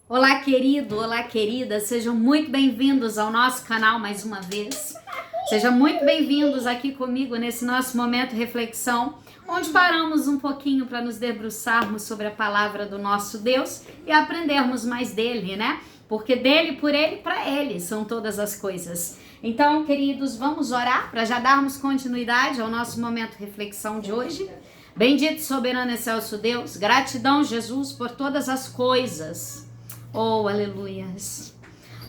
Olá, querido, olá, querida, sejam muito bem-vindos ao nosso canal mais uma vez. Sejam muito bem-vindos aqui comigo nesse nosso momento de reflexão, onde paramos um pouquinho para nos debruçarmos sobre a palavra do nosso Deus e aprendermos mais dele, né? Porque dele, por ele, para ele são todas as coisas. Então, queridos, vamos orar para já darmos continuidade ao nosso momento de reflexão de hoje. Bendito, soberano, excelso Deus, gratidão, Jesus, por todas as coisas. Oh, aleluias.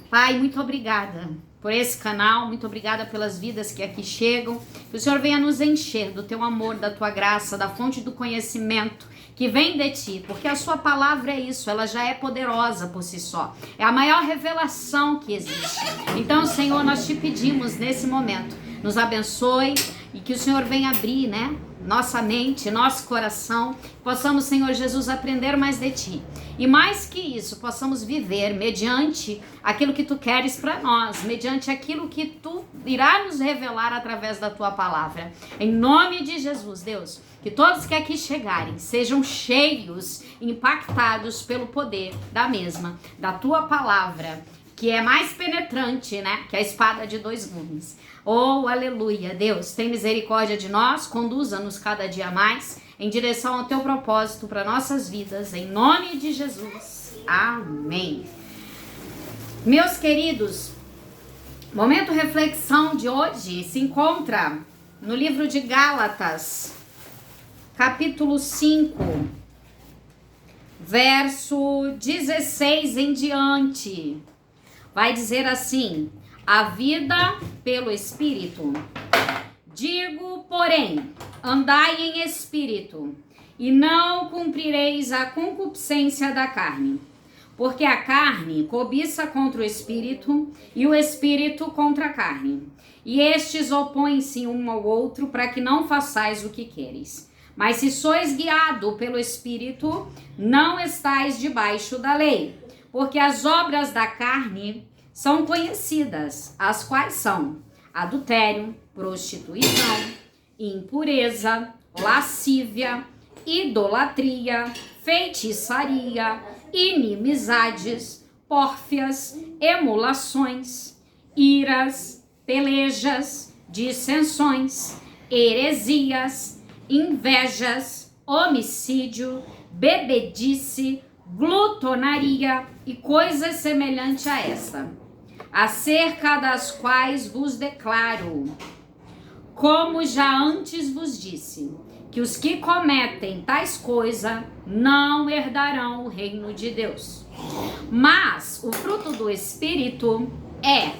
Pai, muito obrigada por esse canal, muito obrigada pelas vidas que aqui chegam. Que o Senhor venha nos encher do teu amor, da tua graça, da fonte do conhecimento que vem de ti, porque a sua palavra é isso, ela já é poderosa por si só. É a maior revelação que existe. Então, Senhor, nós te pedimos nesse momento, nos abençoe e que o Senhor venha abrir, né? Nossa mente, nosso coração, possamos, Senhor Jesus, aprender mais de Ti. E mais que isso, possamos viver mediante aquilo que Tu queres para nós, mediante aquilo que Tu irá nos revelar através da Tua palavra. Em nome de Jesus, Deus, que todos que aqui chegarem sejam cheios, impactados pelo poder da mesma, da Tua palavra, que é mais penetrante, né, que a espada de dois gumes. Oh, aleluia, Deus, tem misericórdia de nós, conduza-nos cada dia mais em direção ao teu propósito para nossas vidas, em nome de Jesus. Amém. Meus queridos, momento reflexão de hoje se encontra no livro de Gálatas, capítulo 5, verso 16 em diante. Vai dizer assim: a vida pelo Espírito. Digo, porém, andai em Espírito, e não cumprireis a concupiscência da carne. Porque a carne cobiça contra o Espírito, e o Espírito contra a carne. E estes opõem-se um ao outro, para que não façais o que quereis. Mas se sois guiado pelo Espírito, não estais debaixo da lei. Porque as obras da carne são conhecidas, as quais são adultério, prostituição, impureza, lascívia, idolatria, feitiçaria, inimizades, pórfias, emulações, iras, pelejas, dissensões, heresias, invejas, homicídio, bebedice, glutonaria e coisas semelhantes a esta, acerca das quais vos declaro, como já antes vos disse, que os que cometem tais coisas não herdarão o reino de Deus. Mas o fruto do Espírito é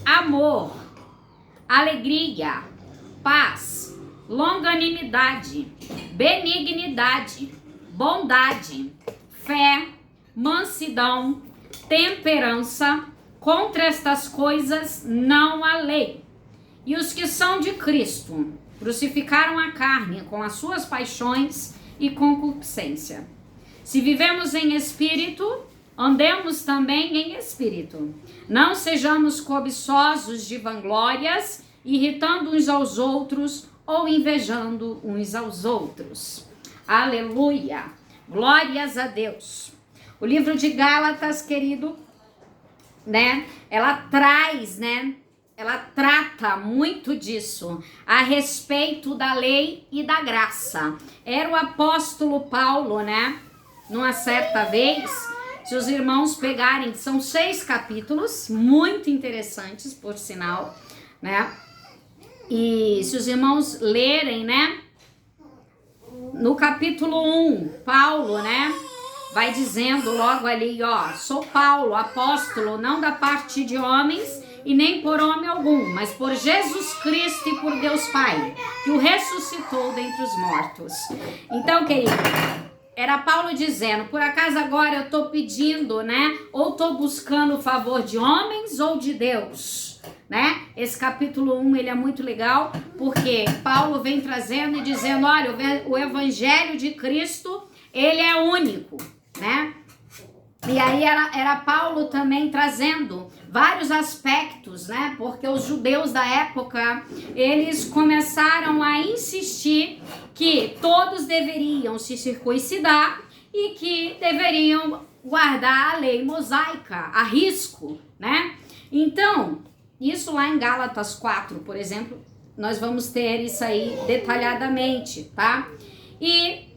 amor, alegria, paz, longanimidade, benignidade, bondade, fé, mansidão, temperança. Contra estas coisas não há lei. E os que são de Cristo crucificaram a carne com as suas paixões e concupiscência. Se vivemos em espírito, andemos também em espírito. Não sejamos cobiçosos de vanglórias, irritando uns aos outros ou invejando uns aos outros. Aleluia! Glórias a Deus. O livro de Gálatas, querido, né? Ela traz, né? Ela trata muito disso, a respeito da lei e da graça. Era o apóstolo Paulo, né? Numa certa vez, se os irmãos pegarem, são 6 capítulos, muito interessantes, por sinal, né? E se os irmãos lerem, né? No capítulo 1, Paulo, né? Vai dizendo logo ali, ó, sou Paulo, apóstolo, não da parte de homens e nem por homem algum, mas por Jesus Cristo e por Deus Pai, que o ressuscitou dentre os mortos. Então, querido, era Paulo dizendo, por acaso agora eu tô pedindo, né, ou tô buscando o favor de homens ou de Deus, né? Esse capítulo 1, ele é muito legal, porque Paulo vem trazendo e dizendo, olha, o evangelho de Cristo, ele é único, né? E aí era Paulo também trazendo vários aspectos, né? Porque os judeus da época, eles começaram a insistir que todos deveriam se circuncidar e que deveriam guardar a lei mosaica, a risco, né? Então, isso lá em Gálatas 4, por exemplo, nós vamos ter isso aí detalhadamente, tá? E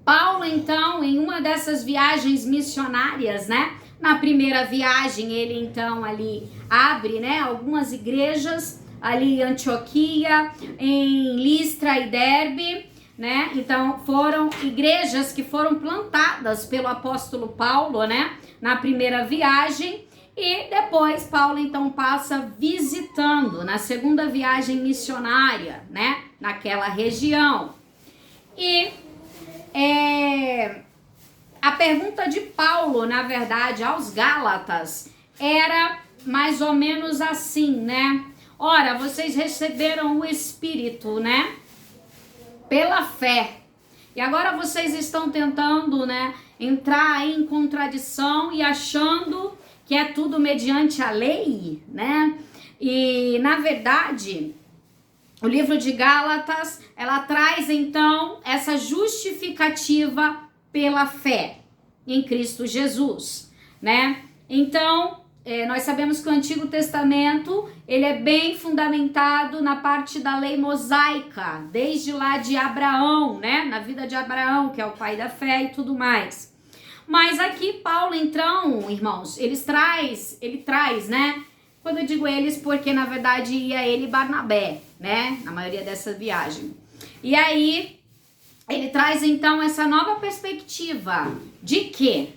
Paulo, então, em uma dessas viagens missionárias, né? Na primeira viagem, ele, então, ali abre, né, algumas igrejas, ali em Antioquia, em Listra e Derbe, né? Então, foram igrejas que foram plantadas pelo apóstolo Paulo, né? Na primeira viagem. E depois Paulo então passa visitando na segunda viagem missionária, né, naquela região. E a pergunta de Paulo, na verdade, aos Gálatas era mais ou menos assim, né? Ora, vocês receberam o Espírito, né, pela fé. E agora vocês estão tentando, né, entrar em contradição e achando que é tudo mediante a lei, né? E, na verdade, o livro de Gálatas, ela traz, então, essa justificativa pela fé em Cristo Jesus, né? Então, nós sabemos que o Antigo Testamento, ele é bem fundamentado na parte da lei mosaica, desde lá de Abraão, né? Na vida de Abraão, que é o pai da fé e tudo mais. Mas aqui Paulo, então, irmãos, ele traz, né? Quando eu digo eles, porque na verdade ia ele e Barnabé, né? Na maioria dessa viagem. E aí, ele traz então essa nova perspectiva de quê?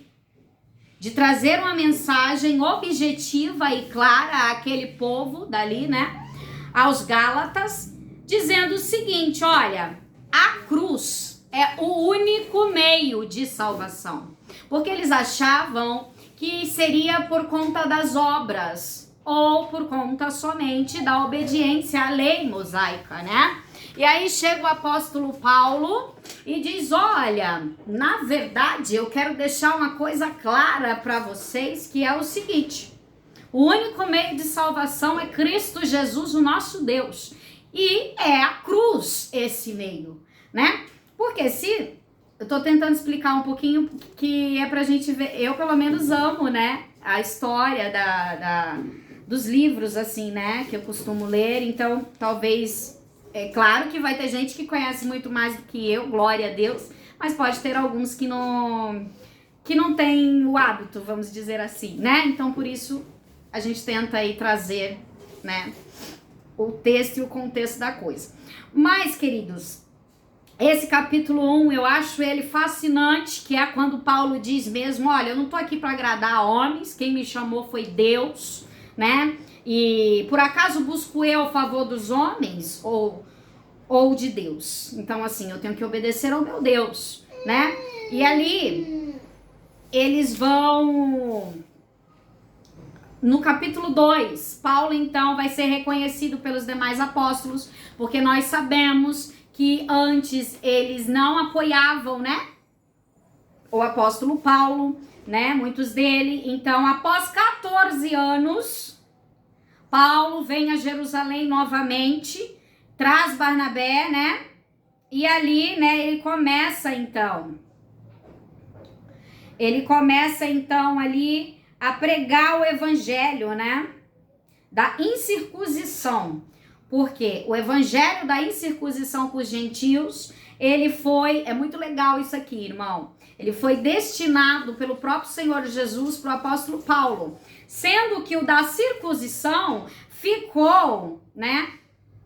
De trazer uma mensagem objetiva e clara àquele povo dali, né? Aos Gálatas, dizendo o seguinte, olha, a cruz é o único meio de salvação. Porque eles achavam que seria por conta das obras ou por conta somente da obediência à lei mosaica, né? E aí chega o apóstolo Paulo e diz, olha, na verdade eu quero deixar uma coisa clara para vocês, que é o seguinte, o único meio de salvação é Cristo Jesus, o nosso Deus. E é a cruz esse meio, né? Porque se... Eu tô tentando explicar um pouquinho que é pra gente ver, eu pelo menos amo, né, a história dos livros, assim, né, que eu costumo ler, então talvez, é claro que vai ter gente que conhece muito mais do que eu, glória a Deus, mas pode ter alguns que não tem o hábito, vamos dizer assim, né, então por isso a gente tenta aí trazer, né, o texto e o contexto da coisa. Mas, queridos, esse capítulo 1, eu acho ele fascinante, que é quando Paulo diz mesmo, olha, eu não tô aqui para agradar homens, quem me chamou foi Deus, né? E por acaso busco eu a favor dos homens ou de Deus? Então, assim, eu tenho que obedecer ao meu Deus, né? E ali, eles vão... No capítulo 2, Paulo, então, vai ser reconhecido pelos demais apóstolos, porque nós sabemos que antes eles não apoiavam, né, o apóstolo Paulo, né, muitos dele. Então, após 14 anos, Paulo vem a Jerusalém novamente, traz Barnabé, né, e ali, né, ele começa então ali a pregar o evangelho, né, da incircuncisão. Porque o evangelho da incircuncisão para os gentios, ele foi, é muito legal isso aqui, irmão, ele foi destinado pelo próprio Senhor Jesus para o apóstolo Paulo, sendo que o da circuncisão ficou, né,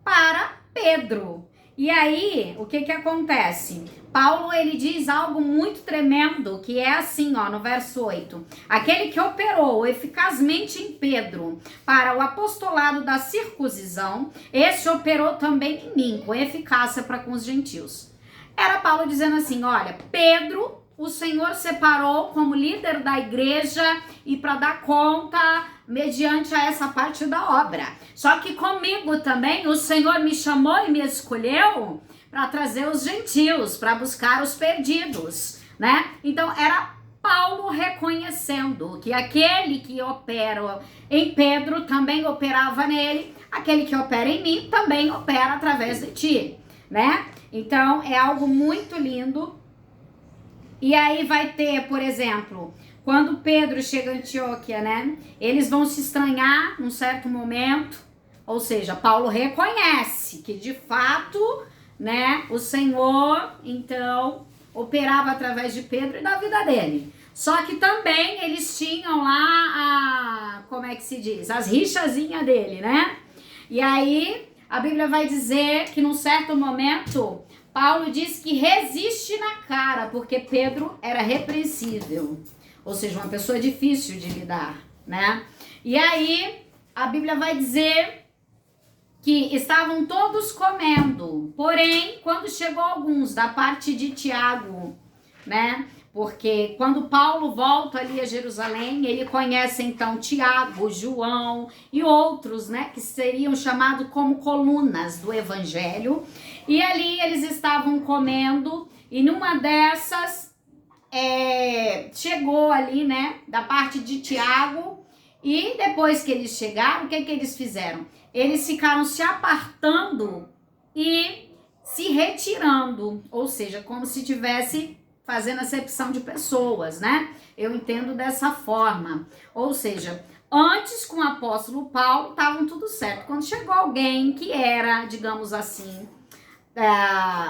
para Pedro. E aí, o que acontece? Paulo, ele diz algo muito tremendo, que é assim, ó, no verso 8. Aquele que operou eficazmente em Pedro para o apostolado da circuncisão, esse operou também em mim, com eficácia para com os gentios. Era Paulo dizendo assim, olha, Pedro, o Senhor separou como líder da igreja e para dar conta mediante a essa parte da obra. Só que comigo também o Senhor me chamou e me escolheu para trazer os gentios, para buscar os perdidos, né? Então era Paulo reconhecendo que aquele que opera em Pedro também operava nele, aquele que opera em mim também opera através de ti, né? Então é algo muito lindo. E aí vai ter, por exemplo, quando Pedro chega a Antioquia, né? Eles vão se estranhar num certo momento, ou seja, Paulo reconhece que de fato, né, o Senhor, então, operava através de Pedro e da vida dele. Só que também eles tinham lá como é que se diz? As rixazinhas dele, né? E aí a Bíblia vai dizer que num certo momento Paulo diz que resiste na cara, porque Pedro era repreensível, ou seja, uma pessoa difícil de lidar, né? E aí a Bíblia vai dizer que estavam todos comendo, porém, quando chegou alguns da parte de Tiago, né? Porque quando Paulo volta ali a Jerusalém, ele conhece então Tiago, João e outros, né? Que seriam chamados como colunas do evangelho. E ali eles estavam comendo e numa dessas chegou ali, né? Da parte de Tiago. E depois que eles chegaram, o que eles fizeram? Eles ficaram se apartando e se retirando, ou seja, como se tivesse fazendo acepção de pessoas, né? Eu entendo dessa forma. Ou seja, antes com o apóstolo Paulo estavam tudo certo. Quando chegou alguém que era, digamos assim,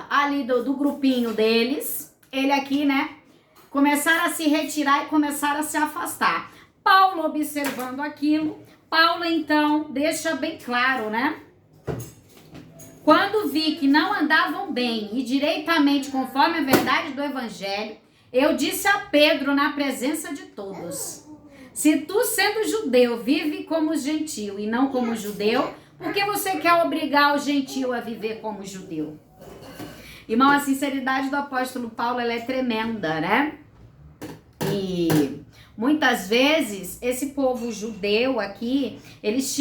ali do grupinho deles, ele aqui, né? Começaram a se retirar e começaram a se afastar. Paulo observando aquilo, Paulo então deixa bem claro, né? Quando vi que não andavam bem e direitamente conforme a verdade do evangelho, eu disse a Pedro na presença de todos: se tu, sendo judeu, vive como gentio e não como judeu, por que você quer obrigar o gentio a viver como judeu? Irmão, a sinceridade do apóstolo Paulo, ela é tremenda, né? E muitas vezes, esse povo judeu aqui, eles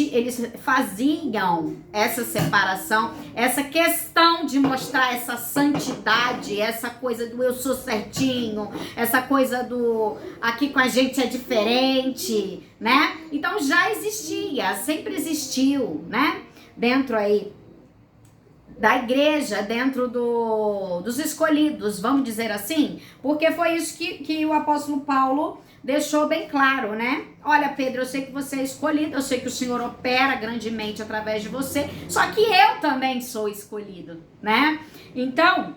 faziam essa separação, essa questão de mostrar essa santidade, essa coisa do eu sou certinho, essa coisa do aqui com a gente é diferente, né? Então já existia, sempre existiu, né? Dentro aí da igreja, dentro dos escolhidos, vamos dizer assim, porque foi isso que o apóstolo Paulo deixou bem claro, né? Olha, Pedro, eu sei que você é escolhido, eu sei que o Senhor opera grandemente através de você, só que eu também sou escolhido, né? Então,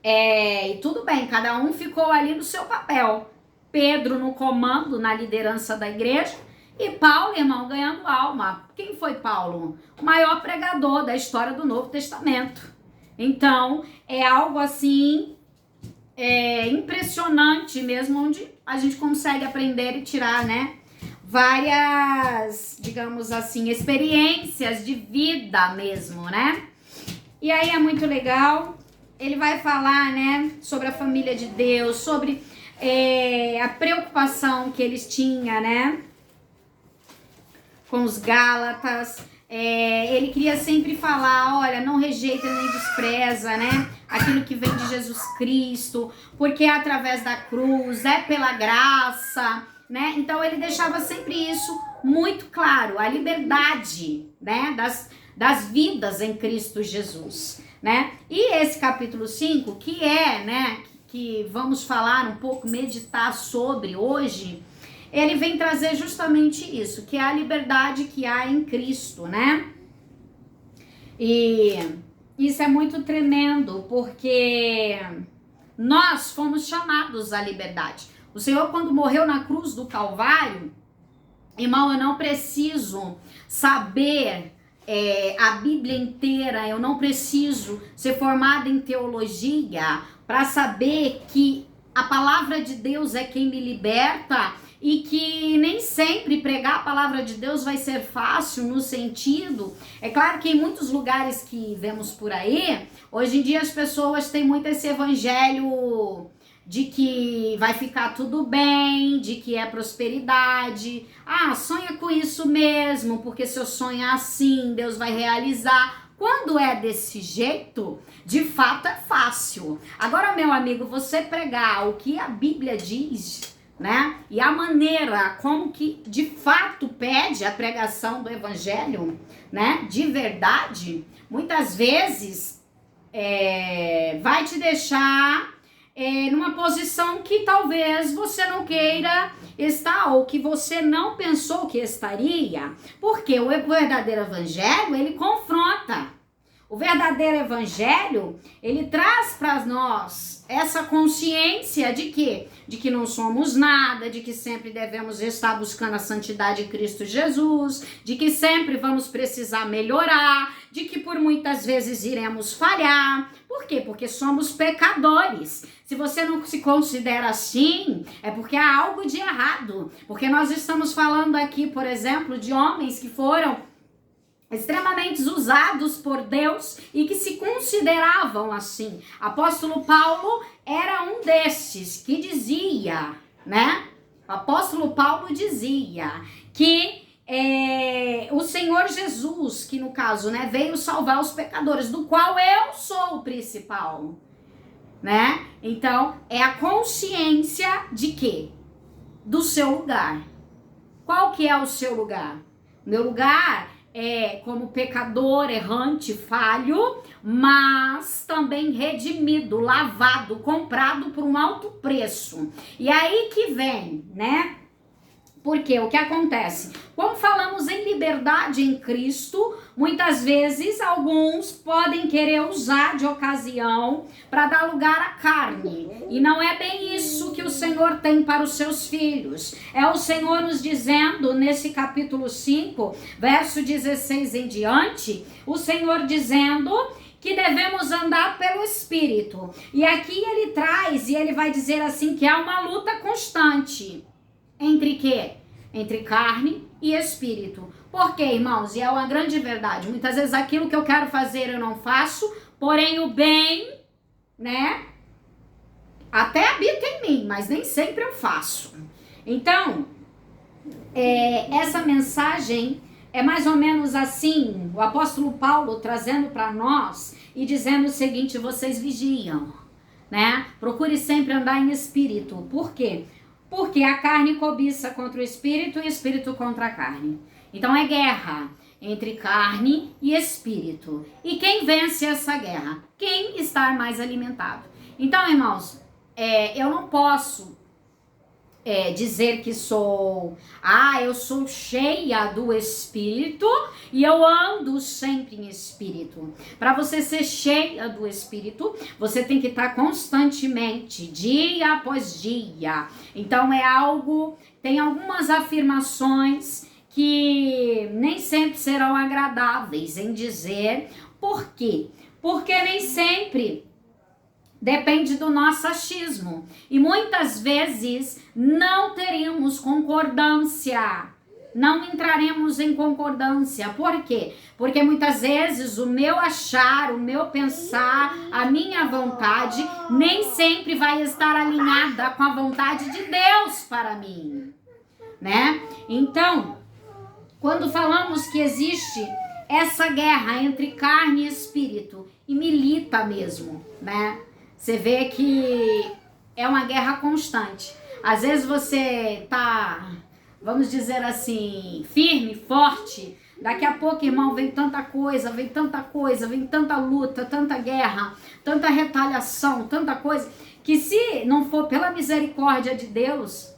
e tudo bem, cada um ficou ali no seu papel. Pedro no comando, na liderança da igreja, e Paulo, irmão, ganhando alma. Quem foi Paulo? O maior pregador da história do Novo Testamento. Então, é algo assim impressionante mesmo, onde a gente consegue aprender e tirar, né, várias, digamos assim, experiências de vida mesmo, né? E aí é muito legal. Ele vai falar, né, sobre a família de Deus, sobre a preocupação que eles tinham, né, com os Gálatas. Ele queria sempre falar, olha, não rejeita nem despreza, né, aquilo que vem de Jesus Cristo, porque é através da cruz, é pela graça, né? Então ele deixava sempre isso muito claro, a liberdade, né, das vidas em Cristo Jesus, né? E esse capítulo 5, que né, que vamos falar um pouco, meditar sobre hoje, ele vem trazer justamente isso, que é a liberdade que há em Cristo, né? E isso é muito tremendo, porque nós fomos chamados à liberdade. O Senhor, quando morreu na cruz do Calvário, irmão, eu não preciso saber a Bíblia inteira, eu não preciso ser formada em teologia para saber que a palavra de Deus é quem me liberta e que nem sempre pregar a palavra de Deus vai ser fácil no sentido. É claro que em muitos lugares que vemos por aí, hoje em dia as pessoas têm muito esse evangelho de que vai ficar tudo bem, de que é prosperidade. Ah, sonha com isso mesmo, porque se eu sonhar assim, Deus vai realizar. Quando é desse jeito, de fato é fácil. Agora, meu amigo, você pregar o que a Bíblia diz, né? E a maneira como que de fato pede a pregação do evangelho, né? De verdade, muitas vezes vai te deixar numa posição que talvez você não queira estar ou que você não pensou que estaria. Porque o verdadeiro evangelho, ele confronta. O verdadeiro evangelho, ele traz para nós essa consciência de quê? De que não somos nada, de que sempre devemos estar buscando a santidade de Cristo Jesus, de que sempre vamos precisar melhorar, de que por muitas vezes iremos falhar. Por quê? Porque somos pecadores. Se você não se considera assim, é porque há algo de errado. Porque nós estamos falando aqui, por exemplo, de homens que foram extremamente usados por Deus e que se consideravam assim. Apóstolo Paulo era um destes que dizia, né? O apóstolo Paulo dizia que o Senhor Jesus, que no caso, né, veio salvar os pecadores, do qual eu sou o principal, né? Então, é a consciência de quê? Do seu lugar. Qual que é o seu lugar? Meu lugar é como pecador, errante, falho, mas também redimido, lavado, comprado por um alto preço. E aí que vem, né? Porque o que acontece? Como falamos em liberdade em Cristo, muitas vezes alguns podem querer usar de ocasião para dar lugar à carne. E não é bem isso que o Senhor tem para os seus filhos. É o Senhor nos dizendo, nesse capítulo 5, verso 16 em diante, o Senhor dizendo que devemos andar pelo Espírito. E aqui ele traz, e ele vai dizer assim, que há uma luta constante. Entre quê? Entre carne e espírito. Por quê, irmãos? E é uma grande verdade. Muitas vezes aquilo que eu quero fazer eu não faço, porém o bem, né? Até habita em mim, mas nem sempre eu faço. Então, essa mensagem é mais ou menos assim, o apóstolo Paulo trazendo para nós e dizendo o seguinte: vocês vigiam, né? Procure sempre andar em espírito. Por quê? Porque a carne cobiça contra o espírito e o espírito contra a carne. Então é guerra entre carne e espírito. E quem vence essa guerra? Quem está mais alimentado. Então, irmãos, eu não posso dizer que eu sou cheia do Espírito e eu ando sempre em Espírito. Para você ser cheia do Espírito, você tem que estar constantemente, dia após dia. Então tem algumas afirmações que nem sempre serão agradáveis em dizer. Por quê? Porque nem sempre depende do nosso achismo. E muitas vezes não teremos concordância. Não entraremos em concordância. Por quê? Porque muitas vezes o meu achar, o meu pensar, a minha vontade nem sempre vai estar alinhada com a vontade de Deus para mim, né? Então, quando falamos que existe essa guerra entre carne e espírito, e milita mesmo, né? Você vê que é uma guerra constante. Às vezes você tá, vamos dizer assim, firme, forte. Daqui a pouco, irmão, vem tanta coisa, vem tanta luta, tanta guerra, tanta retaliação, tanta coisa, que se não for pela misericórdia de Deus,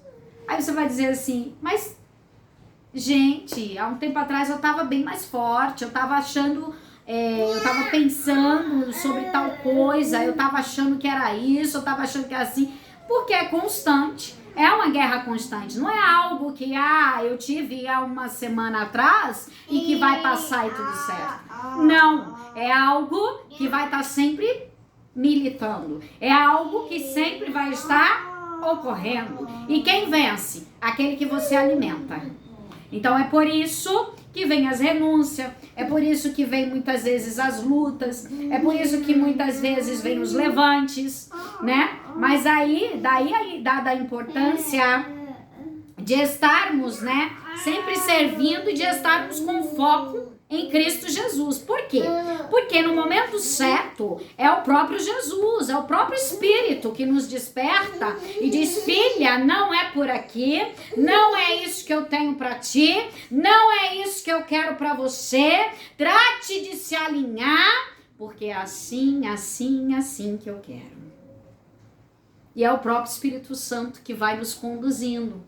aí você vai dizer assim, mas, gente, há um tempo atrás eu tava bem mais forte, eu tava achando... eu tava pensando sobre tal coisa, eu tava achando que era isso, eu tava achando que era assim, porque é constante, é uma guerra constante, não é algo que, eu tive há uma semana atrás e que vai passar e tudo certo. Não, é algo que vai estar sempre militando, é algo que sempre vai estar ocorrendo. E quem vence? Aquele que você alimenta. Então é por isso que vem as renúncias, é por isso que vem muitas vezes as lutas, é por isso que muitas vezes vem os levantes, né? Mas daí dada a importância de estarmos, né, sempre servindo e de estarmos com foco em Cristo Jesus. Por quê? Porque no momento certo é o próprio Jesus, é o próprio Espírito que nos desperta e diz: filha, não é por aqui, não é isso que eu tenho para ti, não é isso que eu quero para você, trate de se alinhar, porque é assim que eu quero. e é o próprio Espírito Santo que vai nos conduzindo,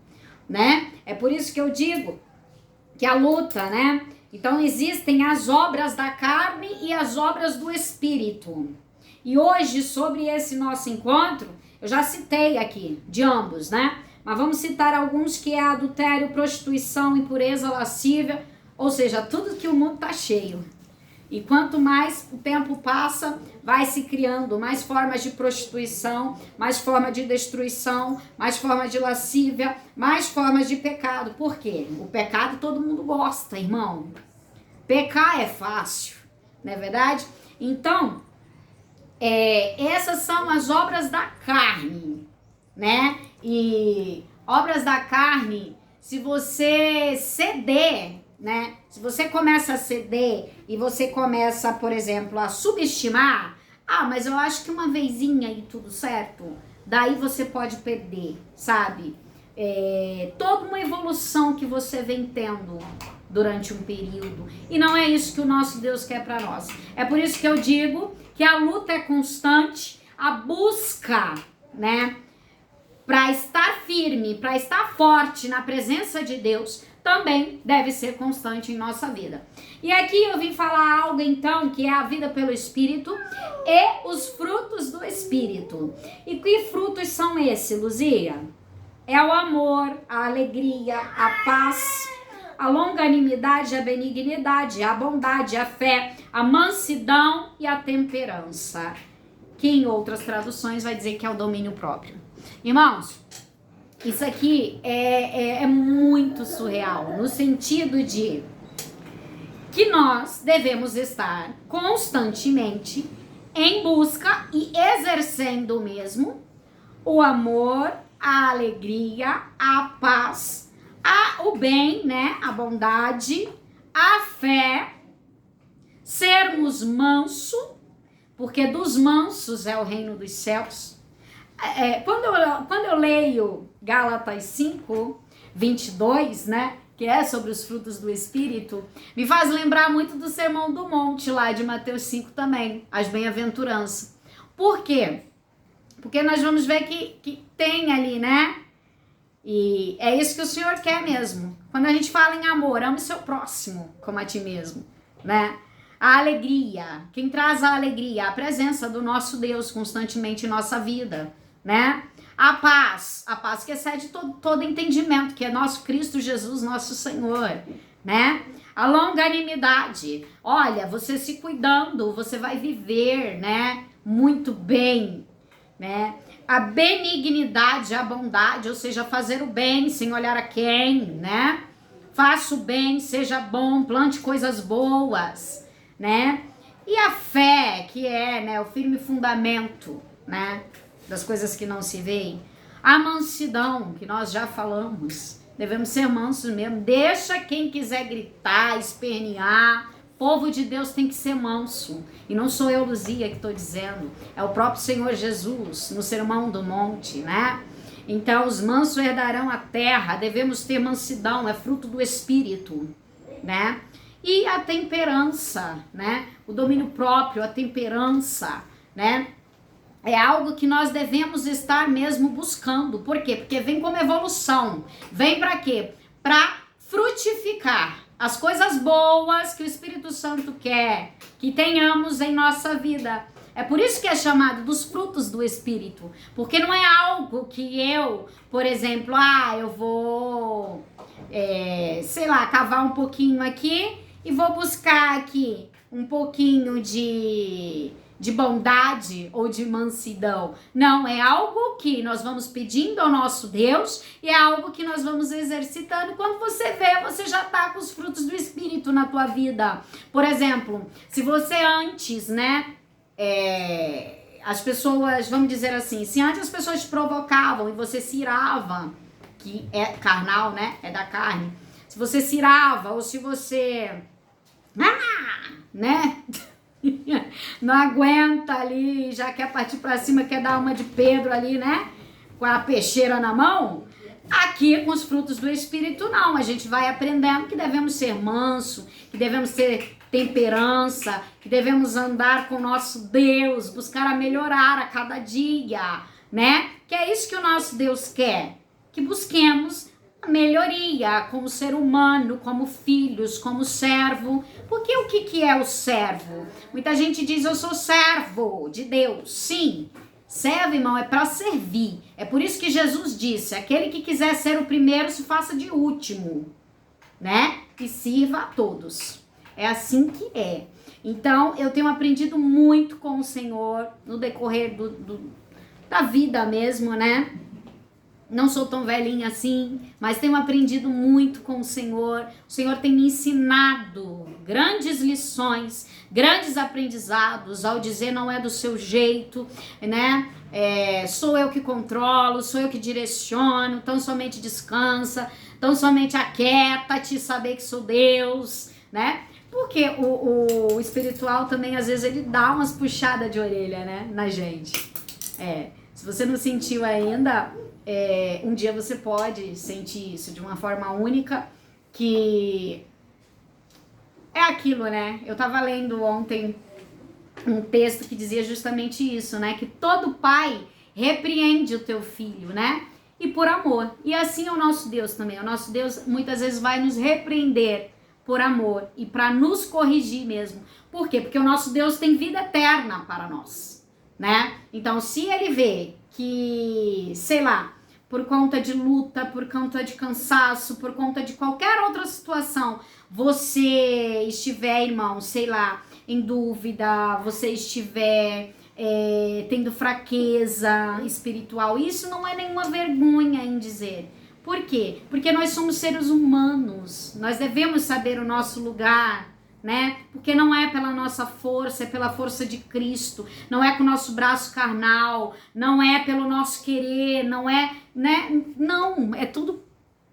né? É por isso que eu digo que a luta, né? Então existem as obras da carne e as obras do Espírito. E hoje, sobre esse nosso encontro, eu já citei aqui de ambos, né? Mas vamos citar alguns, que é adultério, prostituição, impureza, lascívia, ou seja, tudo que o mundo tá cheio. E quanto mais o tempo passa, vai se criando mais formas de prostituição, mais formas de destruição, mais formas de lascívia, mais formas de pecado. Por quê? O pecado todo mundo gosta, irmão. Pecar é fácil, não é verdade? Então, essas são as obras da carne, né? E obras da carne, se você ceder, né? Se você começa a ceder e você começa, por exemplo, a subestimar, mas eu acho que uma vezinha e tudo certo, daí você pode perder, sabe? Toda uma evolução que você vem tendo durante um período. E não é isso que o nosso Deus quer para nós. É por isso que eu digo que a luta é constante, a busca, né? Para estar firme, para estar forte na presença de Deus, também deve ser constante em nossa vida. E aqui eu vim falar algo então, que é a vida pelo Espírito e os frutos do Espírito. E que frutos são esses, Luzia? É o amor, a alegria, a paz, a longanimidade, a benignidade, a bondade, a fé, a mansidão e a temperança. Que em outras traduções vai dizer que é o domínio próprio. Irmãos, isso aqui é muito surreal, no sentido de que nós devemos estar constantemente em busca e exercendo mesmo o amor, a alegria, a paz, o bem, né? A bondade, a fé, sermos manso, porque dos mansos é o reino dos céus. Quando eu leio Gálatas 5, 22, né, que é sobre os frutos do Espírito, me faz lembrar muito do Sermão do Monte, lá de Mateus 5 também, as bem-aventuranças. Por quê? Porque nós vamos ver que tem ali, né, e é isso que o Senhor quer mesmo. Quando a gente fala em amor, ame seu próximo como a ti mesmo, né? A alegria, quem traz a alegria? A presença do nosso Deus constantemente em nossa vida, né? A paz que excede todo entendimento, que é nosso Cristo Jesus, nosso Senhor, né? A longanimidade, olha, você se cuidando, você vai viver, né? Muito bem, né? A benignidade, a bondade, ou seja, fazer o bem sem olhar a quem, né? Faça o bem, seja bom, plante coisas boas, né? E a fé, que é, né, o firme fundamento, né, das coisas que não se veem. A mansidão, que nós já falamos, devemos ser mansos mesmo. Deixa quem quiser gritar, espernear. Povo de Deus tem que ser manso. E não sou eu, Luzia, que estou dizendo. É o próprio Senhor Jesus, no Sermão do Monte, né? Então, os mansos herdarão a terra. Devemos ter mansidão, é fruto do Espírito, né? E a temperança, né? O domínio próprio, a temperança, né? É algo que nós devemos estar mesmo buscando. Por quê? Porque vem como evolução. Vem para quê? Para frutificar as coisas boas que o Espírito Santo quer que tenhamos em nossa vida. É por isso que é chamado dos frutos do Espírito. Porque não é algo que eu, por exemplo, eu vou, sei lá, cavar um pouquinho aqui e vou buscar aqui um pouquinho de bondade ou de mansidão. Não, é algo que nós vamos pedindo ao nosso Deus e é algo que nós vamos exercitando. Quando você vê, você já tá com os frutos do Espírito na tua vida. Por exemplo, se você antes, né, as pessoas, vamos dizer assim, se antes as pessoas te provocavam e você se irava, que é carnal, né, é da carne, se você se irava ou se você, né, não aguenta ali, já quer partir pra cima, quer dar uma de Pedro ali, né? Com a peixeira na mão. Aqui, com os frutos do Espírito, não. A gente vai aprendendo que devemos ser manso, que devemos ter temperança, que devemos andar com o nosso Deus, buscar a melhorar a cada dia, né? Que é isso que o nosso Deus quer, que busquemos a melhoria como ser humano, como filhos, como servo. Porque o que é o servo? Muita gente diz, eu sou servo de Deus. Sim, servo, irmão, é para servir. É por isso que Jesus disse, aquele que quiser ser o primeiro, se faça de último, né? E sirva a todos. É assim que é. Então, eu tenho aprendido muito com o Senhor no decorrer da vida mesmo, né? Não sou tão velhinha assim, mas tenho aprendido muito com o Senhor. O Senhor tem me ensinado grandes lições, grandes aprendizados, ao dizer não é do seu jeito, né? Sou eu que controlo, sou eu que direciono, tão somente descansa, tão somente aquieta-te, saber que sou Deus, né? Porque o espiritual também, às vezes, ele dá umas puxadas de orelha, né, na gente. Se você não sentiu ainda, um dia você pode sentir isso de uma forma única, que é aquilo, né? Eu tava lendo ontem um texto que dizia justamente isso, né? Que todo pai repreende o teu filho, né? E por amor. E assim é o nosso Deus também. O nosso Deus muitas vezes vai nos repreender por amor e para nos corrigir mesmo. Por quê? Porque o nosso Deus tem vida eterna para nós, né? Então, se ele vê que, sei lá, por conta de luta, por conta de cansaço, por conta de qualquer outra situação, você estiver, irmão, sei lá, em dúvida, você estiver tendo fraqueza espiritual, isso não é nenhuma vergonha em dizer. Por quê? Porque nós somos seres humanos, nós devemos saber o nosso lugar, né? Porque não é pela nossa força, é pela força de Cristo, não é com o nosso braço carnal, não é pelo nosso querer, não é, né? Não, é tudo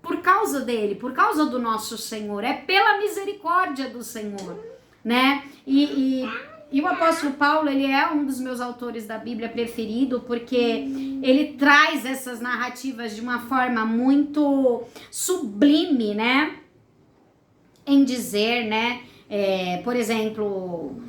por causa dele, por causa do nosso Senhor, é pela misericórdia do Senhor, né? E o apóstolo Paulo, ele é um dos meus autores da Bíblia preferido, porque ele traz essas narrativas de uma forma muito sublime, né? Em dizer, né? Por exemplo,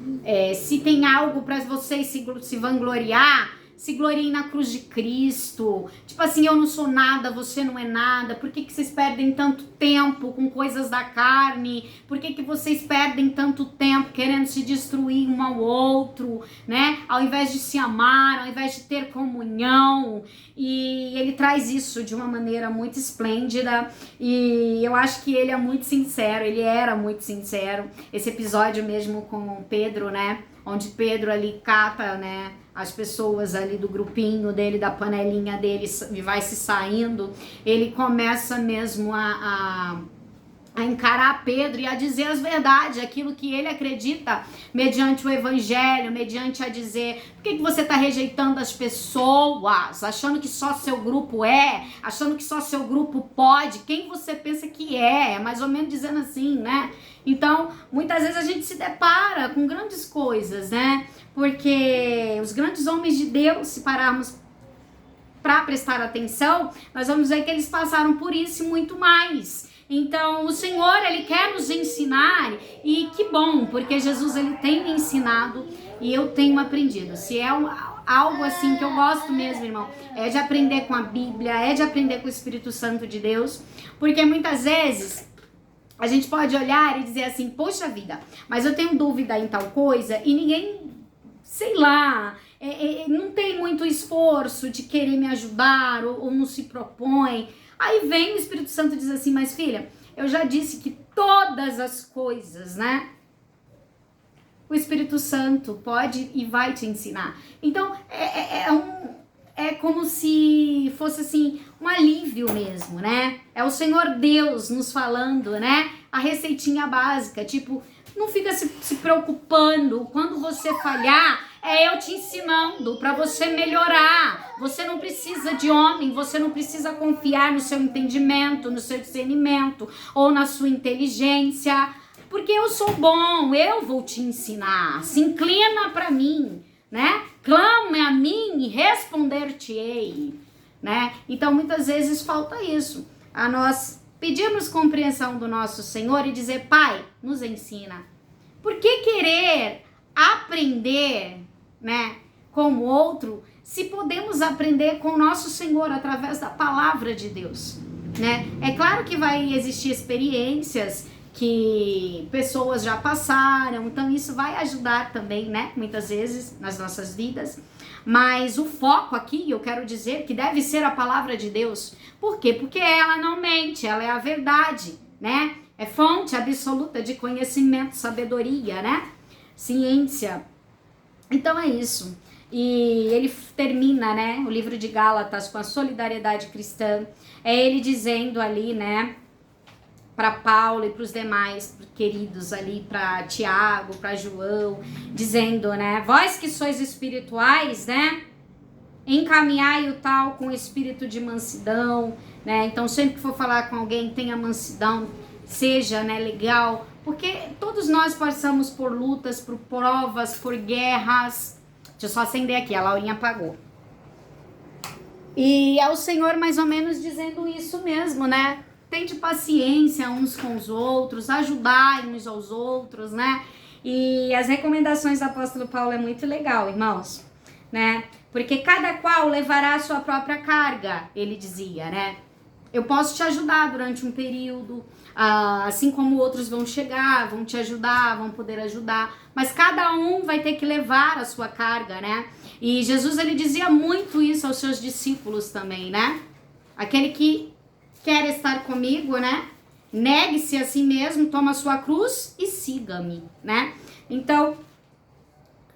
se tem algo para vocês se vangloriar, se gloriem na cruz de Cristo. Tipo assim, eu não sou nada, você não é nada. Por que vocês perdem tanto tempo com coisas da carne? Por que vocês perdem tanto tempo querendo se destruir um ao outro, né? Ao invés de se amar, ao invés de ter comunhão. E ele traz isso de uma maneira muito esplêndida. E eu acho que ele é muito sincero, ele era muito sincero. Esse episódio mesmo com Pedro, né? Onde Pedro ali cata, né, as pessoas ali do grupinho dele, da panelinha dele, e vai se saindo, ele começa mesmo a encarar Pedro e a dizer as verdades, aquilo que ele acredita, mediante o evangelho, mediante a dizer, por que você está rejeitando as pessoas, achando que só seu grupo achando que só seu grupo pode, quem você pensa que é mais ou menos dizendo assim, né? Então, muitas vezes a gente se depara com grandes coisas, né? Porque os grandes homens de Deus, se pararmos para prestar atenção, nós vamos ver que eles passaram por isso e muito mais. Então, o Senhor, ele quer nos ensinar, e que bom, porque Jesus, ele tem me ensinado e eu tenho aprendido. Se é algo assim que eu gosto mesmo, irmão, é de aprender com a Bíblia, é de aprender com o Espírito Santo de Deus, porque muitas vezes a gente pode olhar e dizer assim, poxa vida, mas eu tenho dúvida em tal coisa e ninguém, sei lá, não tem muito esforço de querer me ajudar ou não se propõe. Aí vem o Espírito Santo e diz assim, mas filha, eu já disse que todas as coisas, né? O Espírito Santo pode e vai te ensinar. Então, é como se fosse assim, um alívio mesmo, né? É o Senhor Deus nos falando, né? A receitinha básica, tipo, não fica se preocupando. Quando você falhar, é eu te ensinando para você melhorar. Você não precisa de homem, você não precisa confiar no seu entendimento, no seu discernimento ou na sua inteligência, porque eu sou bom, eu vou te ensinar. Se inclina para mim, né? Clame a mim e responder-te-ei, né? Então, muitas vezes falta isso, a nós pedirmos compreensão do nosso Senhor e dizer, Pai, nos ensina. Por que querer aprender, né, com o outro, se podemos aprender com o nosso Senhor através da palavra de Deus, né? É claro que vai existir experiências que pessoas já passaram, então isso vai ajudar também, né? Muitas vezes nas nossas vidas. Mas o foco aqui, eu quero dizer que deve ser a palavra de Deus. Por quê? Porque ela não mente, ela é a verdade, né? É fonte absoluta de conhecimento, sabedoria, né? Ciência. Então é isso. E ele termina, né, o livro de Gálatas com a solidariedade cristã. É ele dizendo ali, né, para Paulo e para os demais queridos ali, para Tiago, para João, dizendo, né, vós que sois espirituais, né, encaminhai o tal com espírito de mansidão, né, então sempre que for falar com alguém, tenha mansidão, seja, né, legal, porque todos nós passamos por lutas, por provas, por guerras. Deixa eu só acender aqui, a Laurinha apagou. E é o Senhor mais ou menos dizendo isso mesmo, né? Tende paciência uns com os outros, ajudai uns aos outros, né? E as recomendações do apóstolo Paulo é muito legal, irmãos, né? Porque cada qual levará a sua própria carga, ele dizia, né? Eu posso te ajudar durante um período, assim como outros vão chegar, vão te ajudar, vão poder ajudar, mas cada um vai ter que levar a sua carga, né? E Jesus, ele dizia muito isso aos seus discípulos também, né? Aquele que quer estar comigo, né? Negue-se a si mesmo, toma a sua cruz e siga-me, né? Então,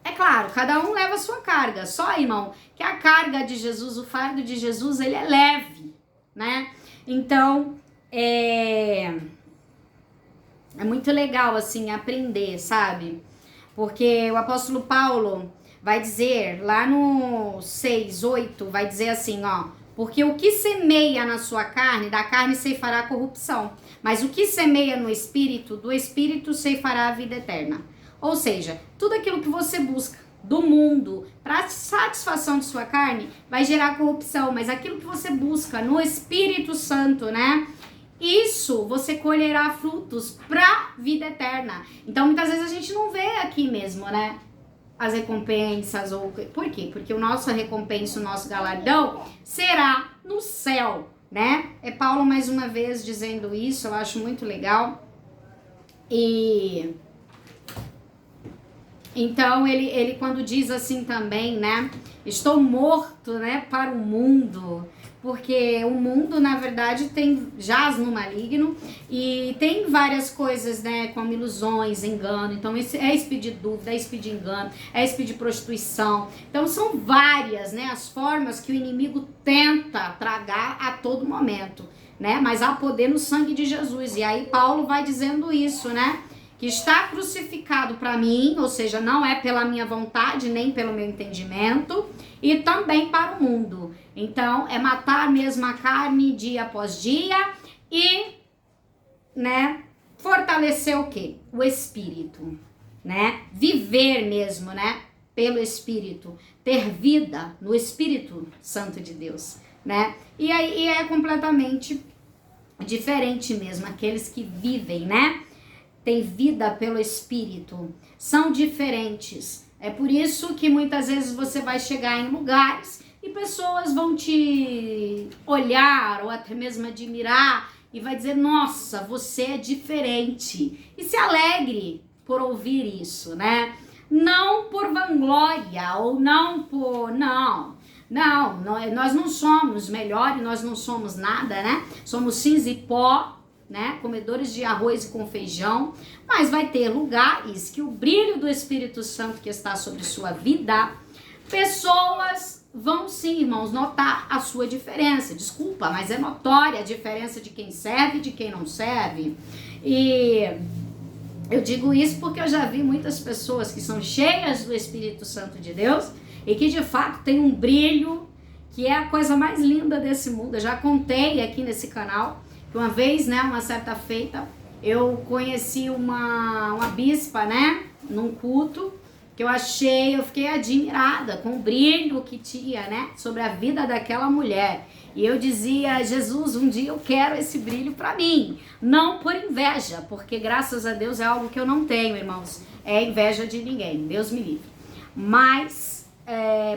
é claro, cada um leva a sua carga, só, irmão, que a carga de Jesus, o fardo de Jesus, ele é leve, né? Então, é muito legal, assim, aprender, sabe? Porque o apóstolo Paulo vai dizer, lá no 6:8, vai dizer assim, ó, porque o que semeia na sua carne, da carne ceifará a corrupção, mas o que semeia no espírito, do espírito ceifará a vida eterna. Ou seja, tudo aquilo que você busca do mundo para satisfação de sua carne vai gerar corrupção, mas aquilo que você busca no Espírito Santo, né? Isso você colherá frutos para vida eterna. Então muitas vezes a gente não vê aqui mesmo, né? As recompensas ou por quê? Porque o nosso recompensa, o nosso galardão será no céu, né? É Paulo mais uma vez dizendo isso, eu acho muito legal. E então, ele quando diz assim também, né, estou morto, né, para o mundo, porque o mundo, na verdade, jaz no maligno e tem várias coisas, né, como ilusões, engano, então é espírito de dúvida, é espírito de engano, é espírito de prostituição, então são várias, né, as formas que o inimigo tenta tragar a todo momento, né, mas há poder no sangue de Jesus, e aí Paulo vai dizendo isso, né, que está crucificado para mim, ou seja, não é pela minha vontade, nem pelo meu entendimento, e também para o mundo. Então, é matar mesmo a carne dia após dia e, né, fortalecer o quê? O espírito, né? Viver mesmo, né, pelo espírito, ter vida no Espírito Santo de Deus, né? E aí é completamente diferente mesmo, aqueles que vivem, né? Tem vida pelo Espírito, são diferentes. É por isso que muitas vezes você vai chegar em lugares e pessoas vão te olhar ou até mesmo admirar e vai dizer, nossa, você é diferente. E se alegre por ouvir isso, né? Não por vanglória ou não por... Não, nós não somos melhores, nós não somos nada, né? Somos cinza e pó, né, comedores de arroz com feijão, mas vai ter lugares que o brilho do Espírito Santo que está sobre sua vida, pessoas vão sim, irmãos, notar a sua diferença. Desculpa, mas é notória a diferença de quem serve e de quem não serve. E eu digo isso porque eu já vi muitas pessoas que são cheias do Espírito Santo de Deus e que de fato tem um brilho que é a coisa mais linda desse mundo. Eu já contei aqui nesse canal. Uma vez, né, uma certa feita, eu conheci uma bispa, né, num culto, que eu fiquei admirada com o brilho que tinha, né, sobre a vida daquela mulher. E eu dizia, Jesus, um dia eu quero esse brilho para mim, não por inveja, porque graças a Deus é algo que eu não tenho, irmãos, é inveja de ninguém, Deus me livre. Mas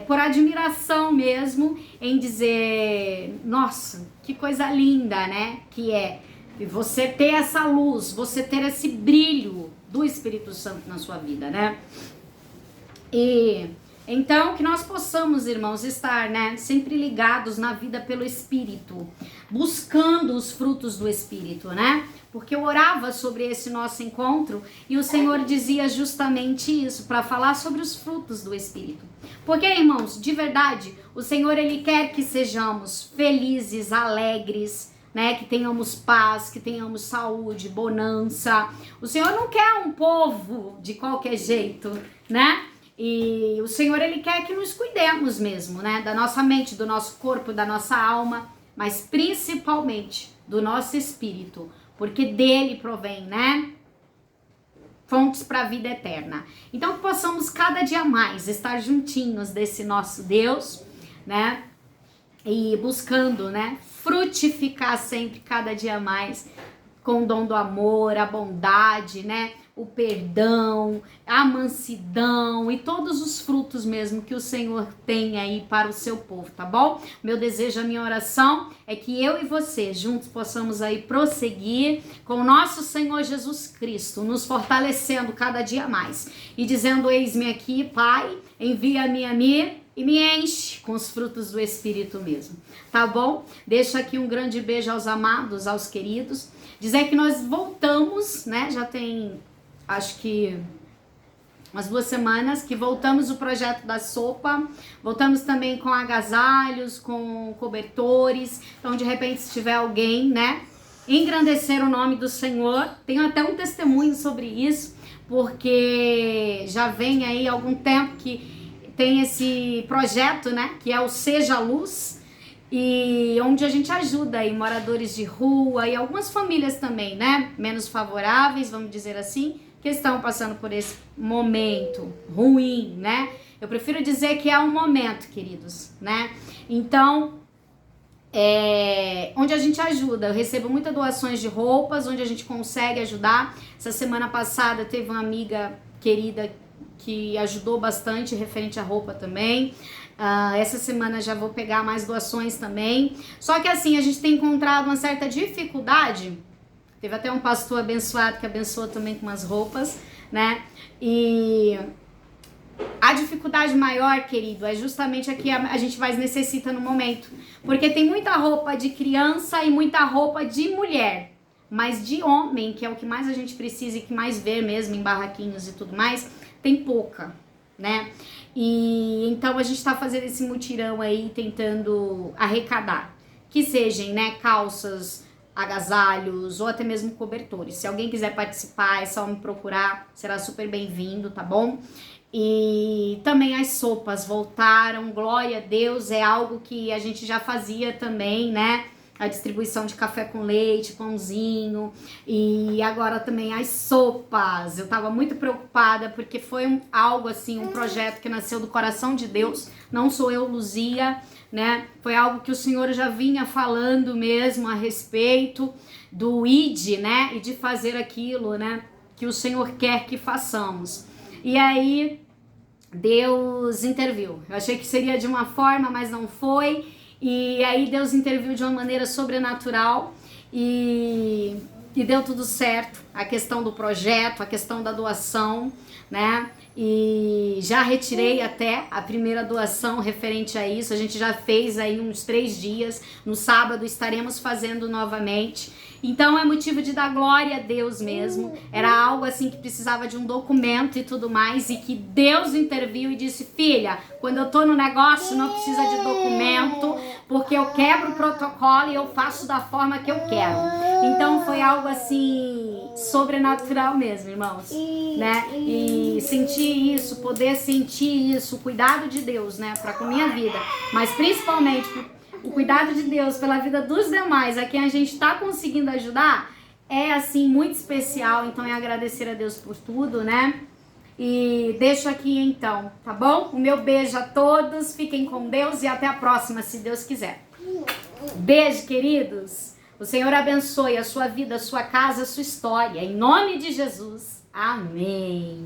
por admiração mesmo, em dizer, nossa, que coisa linda, né? Que é você ter essa luz, você ter esse brilho do Espírito Santo na sua vida, né? E então que nós possamos, irmãos, estar, né, sempre ligados na vida pelo Espírito, buscando os frutos do Espírito, né? Porque eu orava sobre esse nosso encontro e o Senhor dizia justamente isso, para falar sobre os frutos do Espírito. Porque, irmãos, de verdade, o Senhor, Ele quer que sejamos felizes, alegres, né? Que tenhamos paz, que tenhamos saúde, bonança. O Senhor não quer um povo de qualquer jeito, né? E o Senhor, Ele quer que nos cuidemos mesmo, né? Da nossa mente, do nosso corpo, da nossa alma, mas principalmente do nosso espírito, porque dele provém, né? Fontes para a vida eterna. Então que possamos cada dia mais estar juntinhos desse nosso Deus, né? E buscando, né? Frutificar sempre, cada dia mais, com o dom do amor, a bondade, né? O perdão, a mansidão e todos os frutos mesmo que o Senhor tem aí para o seu povo, tá bom? Meu desejo, a minha oração é que eu e você juntos possamos aí prosseguir com o nosso Senhor Jesus Cristo, nos fortalecendo cada dia mais e dizendo, eis-me aqui, Pai, envia-me a mim e me enche com os frutos do Espírito mesmo, tá bom? Deixo aqui um grande beijo aos amados, aos queridos, dizer que nós voltamos, né, já tem... acho que umas 2 semanas que voltamos o projeto da sopa, voltamos também com agasalhos, com cobertores, então de repente se tiver alguém, né, engrandecer o nome do Senhor, tenho até um testemunho sobre isso, porque já vem aí algum tempo que tem esse projeto, né, que é o Seja Luz, e onde a gente ajuda aí moradores de rua e algumas famílias também, né, menos favoráveis, vamos dizer assim, que estão passando por esse momento ruim, né? Eu prefiro dizer que é um momento, queridos, né? Então, onde a gente ajuda, eu recebo muitas doações de roupas, onde a gente consegue ajudar. Essa semana passada teve uma amiga querida que ajudou bastante referente à roupa também. Essa semana já vou pegar mais doações também. Só que assim, a gente tem encontrado uma certa dificuldade. Teve até um pastor abençoado que abençoou também com umas roupas, né? E a dificuldade maior, querido, é justamente a que a gente mais necessita no momento. Porque tem muita roupa de criança e muita roupa de mulher. Mas de homem, que é o que mais a gente precisa e que mais vê mesmo em barraquinhos e tudo mais, tem pouca, né? E então a gente tá fazendo esse mutirão aí, tentando arrecadar. Que sejam, né, calças, agasalhos ou até mesmo cobertores. Se alguém quiser participar, é só me procurar, será super bem-vindo, tá bom? E também as sopas voltaram, glória a Deus, é algo que a gente já fazia também, né? A distribuição de café com leite, pãozinho, e agora também as sopas. Eu tava muito preocupada porque foi algo assim, um projeto que nasceu do coração de Deus, não sou eu, Luzia, né? Foi algo que o Senhor já vinha falando mesmo a respeito do ID, né? E de fazer aquilo, né, que o Senhor quer que façamos. E aí Deus interviu. Eu achei que seria de uma forma, mas não foi. E aí Deus interviu de uma maneira sobrenatural e deu tudo certo. A questão do projeto, a questão da doação, né? E já retirei até a primeira doação referente a isso. A gente já fez aí uns 3 dias. No sábado estaremos fazendo novamente. Então é motivo de dar glória a Deus mesmo. Era algo assim que precisava de um documento e tudo mais, e que Deus interviu e disse: filha, quando eu tô no negócio não precisa de documento, porque eu quebro o protocolo e eu faço da forma que eu quero. Então foi algo assim sobrenatural mesmo, irmãos, né? E sentir isso, poder sentir isso, o cuidado de Deus, né, para com a minha vida, mas principalmente o cuidado de Deus pela vida dos demais, a quem a gente está conseguindo ajudar, é assim muito especial. Então é agradecer a Deus por tudo, né? E deixo aqui então, tá bom? O meu beijo a todos, fiquem com Deus e até a próxima, se Deus quiser. Beijo, queridos. O Senhor abençoe a sua vida, a sua casa, a sua história. Em nome de Jesus. Amém.